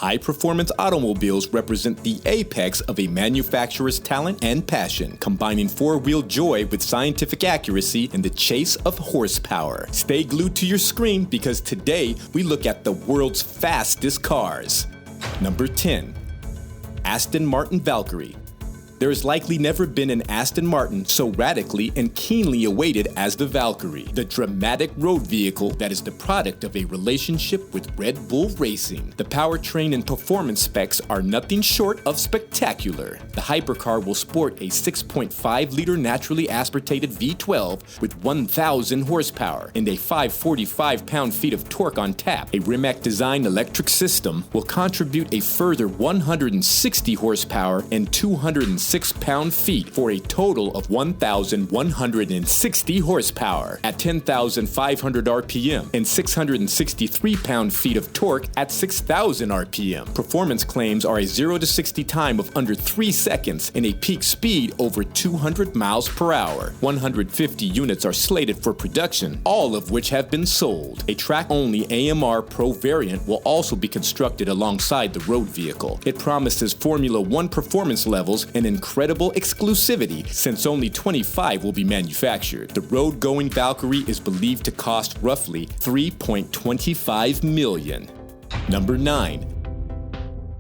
High-performance automobiles represent the apex of a manufacturer's talent and passion, combining four-wheel joy with scientific accuracy in the chase of horsepower. Stay glued to your screen because today we look at the world's fastest cars. Number 10. Aston Martin Valkyrie. There has likely never been an Aston Martin so radically and keenly awaited as the Valkyrie, the dramatic road vehicle that is the product of a relationship with Red Bull Racing. The powertrain and performance specs are nothing short of spectacular. The hypercar will sport a 6.5-liter naturally aspirated V12 with 1,000 horsepower and a 545 pound-feet of torque on tap. A Rimac-designed electric system will contribute a further 160 horsepower and 206 pound-feet for a total of 1,160 horsepower at 10,500 RPM and 663 pound-feet of torque at 6,000 RPM. Performance claims are a 0 to 60 time of under 3 seconds and a peak speed over 200 miles per hour. 150 units are slated for production, all of which have been sold. A track-only AMR Pro variant will also be constructed alongside the road vehicle. It promises Formula One performance levels and incredible exclusivity since only 25 will be manufactured. The road-going Valkyrie is believed to cost roughly $3.25 million. Number 9.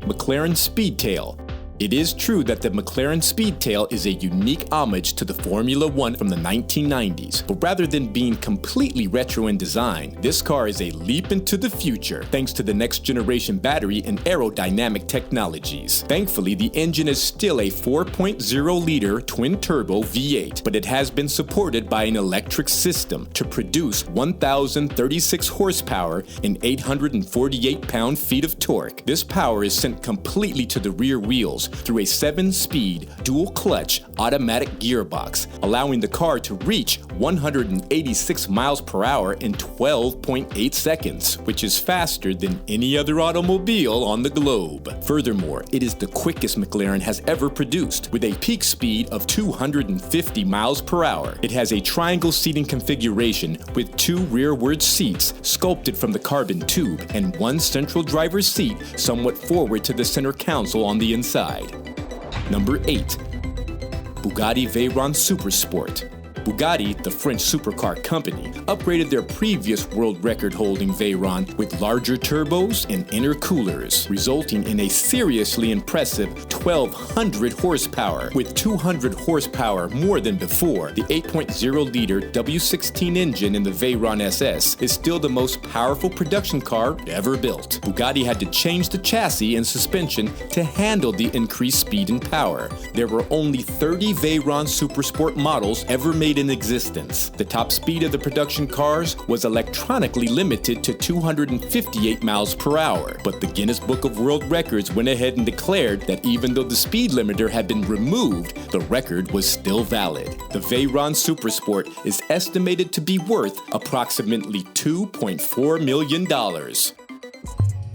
McLaren Speedtail. It is true that the McLaren Speedtail is a unique homage to the Formula One from the 1990s, but rather than being completely retro in design, this car is a leap into the future thanks to the next generation battery and aerodynamic technologies. Thankfully, the engine is still a 4.0-liter twin-turbo V8, but it has been supported by an electric system to produce 1,036 horsepower and 848 pound-feet of torque. This power is sent completely to the rear wheels through a 7-speed dual-clutch automatic gearbox, allowing the car to reach 186 miles per hour in 12.8 seconds, which is faster than any other automobile on the globe. Furthermore, it is the quickest McLaren has ever produced, with a peak speed of 250 miles per hour. It has a triangle seating configuration with 2 rearward seats sculpted from the carbon tube and 1 central driver's seat somewhat forward to the center console on the inside. Number 8. Bugatti Veyron Supersport. Bugatti, the French supercar company, upgraded their previous world record-holding Veyron with larger turbos and intercoolers, resulting in a seriously impressive 1,200 horsepower. With 200 horsepower more than before, the 8.0-liter W16 engine in the Veyron SS is still the most powerful production car ever built. Bugatti had to change the chassis and suspension to handle the increased speed and power. There were only 30 Veyron Supersport models ever made in existence. The top speed of the production cars was electronically limited to 258 miles per hour, but the Guinness Book of World Records went ahead and declared that even though the speed limiter had been removed, the record was still valid. The Veyron Supersport is estimated to be worth approximately $2.4 million.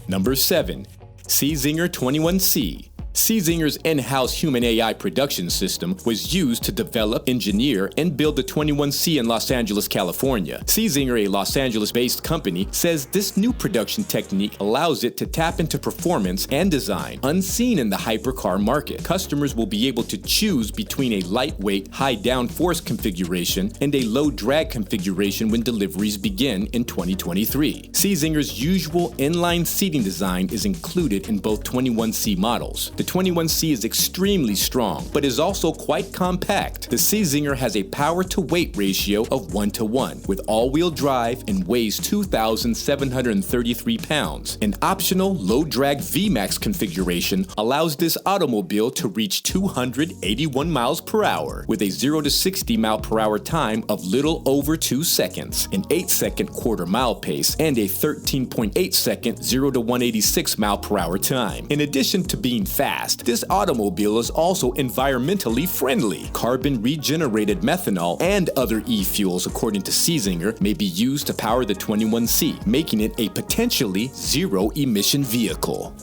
Number 7. Czinger 21C. Czinger's in-house human AI production system was used to develop, engineer, and build the 21C in Los Angeles, California. Czinger, a Los Angeles-based company, says this new production technique allows it to tap into performance and design unseen in the hypercar market. Customers will be able to choose between a lightweight, high downforce configuration and a low drag configuration when deliveries begin in 2023. Czinger's usual inline seating design is included in both 21C models. The 21C is extremely strong, but is also quite compact. The Czinger has a power-to-weight ratio of 1:1, with all-wheel drive and weighs 2,733 pounds. An optional low-drag VMAX configuration allows this automobile to reach 281 miles per hour, with a 0 to 60 mile per hour time of little over 2 seconds, an 8-second quarter-mile pace, and a 13.8-second 0 to 186 mile per hour time. In addition to being fast, this automobile is also environmentally friendly. Carbon regenerated methanol and other e-fuels, according to Czinger, may be used to power the 21C, making it a potentially zero-emission vehicle.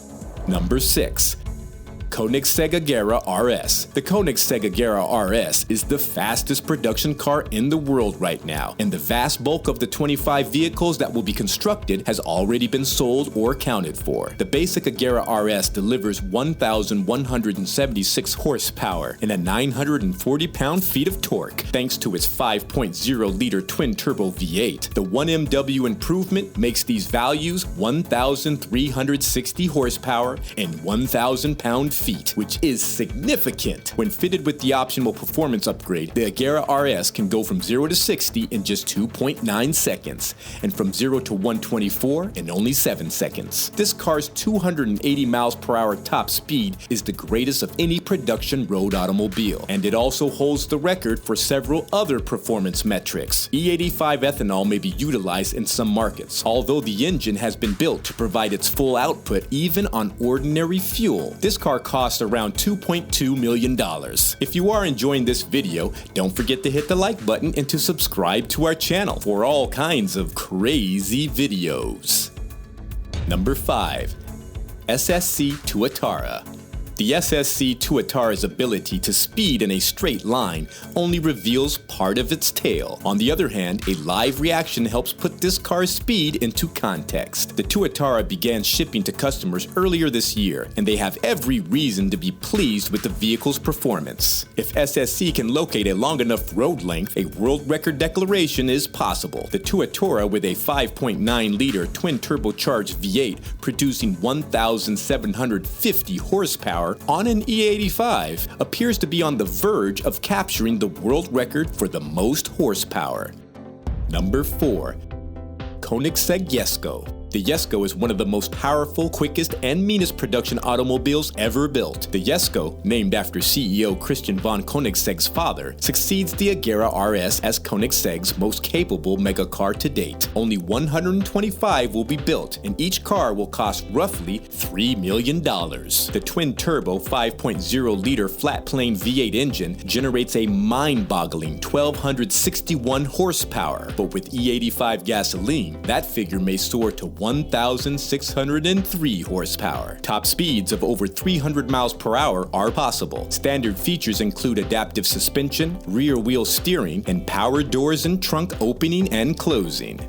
Number 6. Koenigsegg RS. The Koenigsegg RS is the fastest production car in the world right now, and the vast bulk of the 25 vehicles that will be constructed has already been sold or accounted for. The basic Agera RS delivers 1,176 horsepower and a 940 pound-feet of torque, thanks to its 5.0-liter twin-turbo V8. The 1MW improvement makes these values 1,360 horsepower and 1,000 pound-feet, which is significant. When fitted with the optional performance upgrade, the Agera RS can go from 0 to 60 in just 2.9 seconds, and from 0 to 124 in only 7 seconds. This car's 280 miles per hour top speed is the greatest of any production road automobile, and it also holds the record for several other performance metrics. E85 ethanol may be utilized in some markets, although the engine has been built to provide its full output even on ordinary fuel. This car costs around $2.2 million. If you are enjoying this video, don't forget to hit the like button and to subscribe to our channel for all kinds of crazy videos. Number 5. SSC Tuatara. The SSC Tuatara's ability to speed in a straight line only reveals part of its tail. On the other hand, a live reaction helps put this car's speed into context. The Tuatara began shipping to customers earlier this year, and they have every reason to be pleased with the vehicle's performance. If SSC can locate a long enough road length, a world record declaration is possible. The Tuatara, with a 5.9-liter twin-turbocharged V8 producing 1,750 horsepower on an E85, appears to be on the verge of capturing the world record for the most horsepower. Number 4. Koenigsegg Yesgo. The Yesgo is one of the most powerful, quickest, and meanest production automobiles ever built. The Yesgo, named after CEO Christian von Koenigsegg's father, succeeds the Agera RS as Koenigsegg's most capable megacar to date. Only 125 will be built, and each car will cost roughly $3 million. The twin-turbo 5.0-liter flat-plane V8 engine generates a mind-boggling 1,261 horsepower, but with E85 gasoline, that figure may soar to 1,603 horsepower. Top speeds of over 300 miles per hour are possible. Standard features include adaptive suspension, rear-wheel steering, and power doors and trunk opening and closing.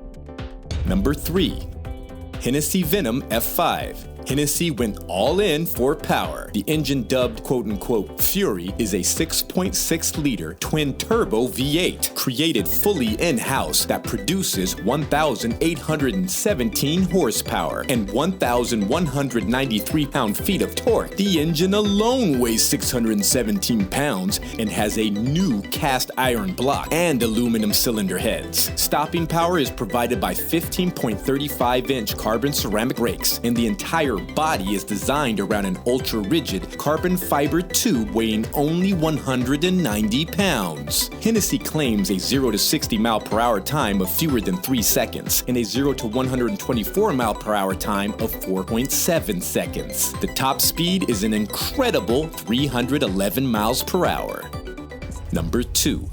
Number 3. Hennessy Venom F5. Hennessy went all in for power. The engine, dubbed quote-unquote Fury, is a 6.6-liter twin-turbo V8 created fully in-house that produces 1,817 horsepower and 1,193 pound-feet of torque. The engine alone weighs 617 pounds and has a new cast iron block and aluminum cylinder heads. Stopping power is provided by 15.35-inch carbon ceramic brakes, and the entire body is designed around an ultra-rigid carbon fiber tube weighing only 190 pounds. Hennessy claims a 0 to 60 mile per hour time of fewer than 3 seconds and a 0 to 124 mile per hour time of 4.7 seconds. The top speed is an incredible 311 miles per hour. Number 2.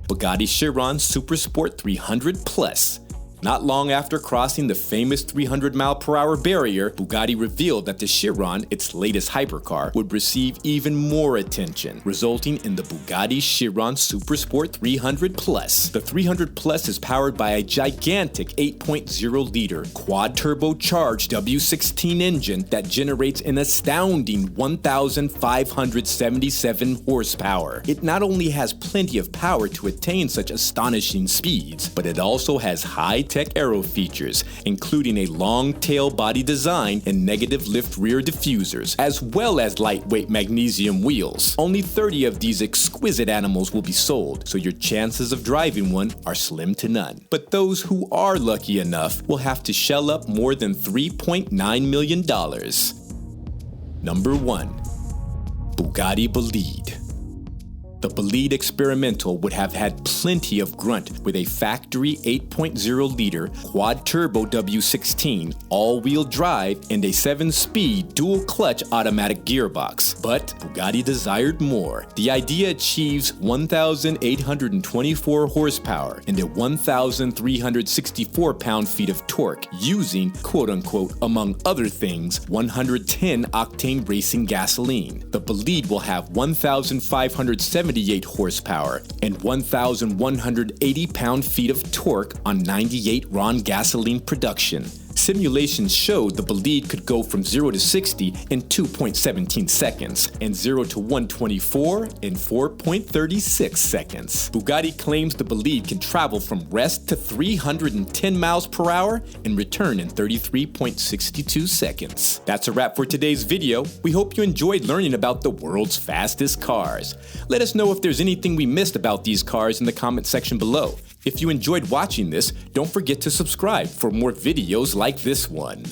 Bugatti Chiron Supersport 300 Plus. Not long after crossing the famous 300 mile per hour barrier, Bugatti revealed that the Chiron, its latest hypercar, would receive even more attention, resulting in the Bugatti Chiron Supersport 300 Plus. The 300 Plus is powered by a gigantic 8.0-liter quad-turbocharged W16 engine that generates an astounding 1,577 horsepower. It not only has plenty of power to attain such astonishing speeds, but it also has high-tech aero features, including a long tail body design and negative lift rear diffusers, as well as lightweight magnesium wheels. Only 30 of these exquisite animals will be sold, so your chances of driving one are slim to none. But those who are lucky enough will have to shell up more than $3.9 million. Number 1. Bugatti Bleed. The Bleed Experimental would have had plenty of grunt with a factory 8.0-liter quad-turbo W16, all-wheel drive, and a 7-speed dual-clutch automatic gearbox. But Bugatti desired more. The idea achieves 1,824 horsepower and a 1,364 pound-feet of torque using, quote-unquote, among other things, 110-octane racing gasoline. The Bleed will have 1,578 horsepower and 1,180 pound-feet of torque on 98 Ron gasoline production. Simulations showed the Bleed could go from 0 to 60 in 2.17 seconds and 0 to 124 in 4.36 seconds. Bugatti claims the Bleed can travel from rest to 310 miles per hour and return in 33.62 seconds. That's a wrap for today's video. We hope you enjoyed learning about the world's fastest cars. Let us know if there's anything we missed about these cars in the comment section below. If you enjoyed watching this, don't forget to subscribe for more videos like this one.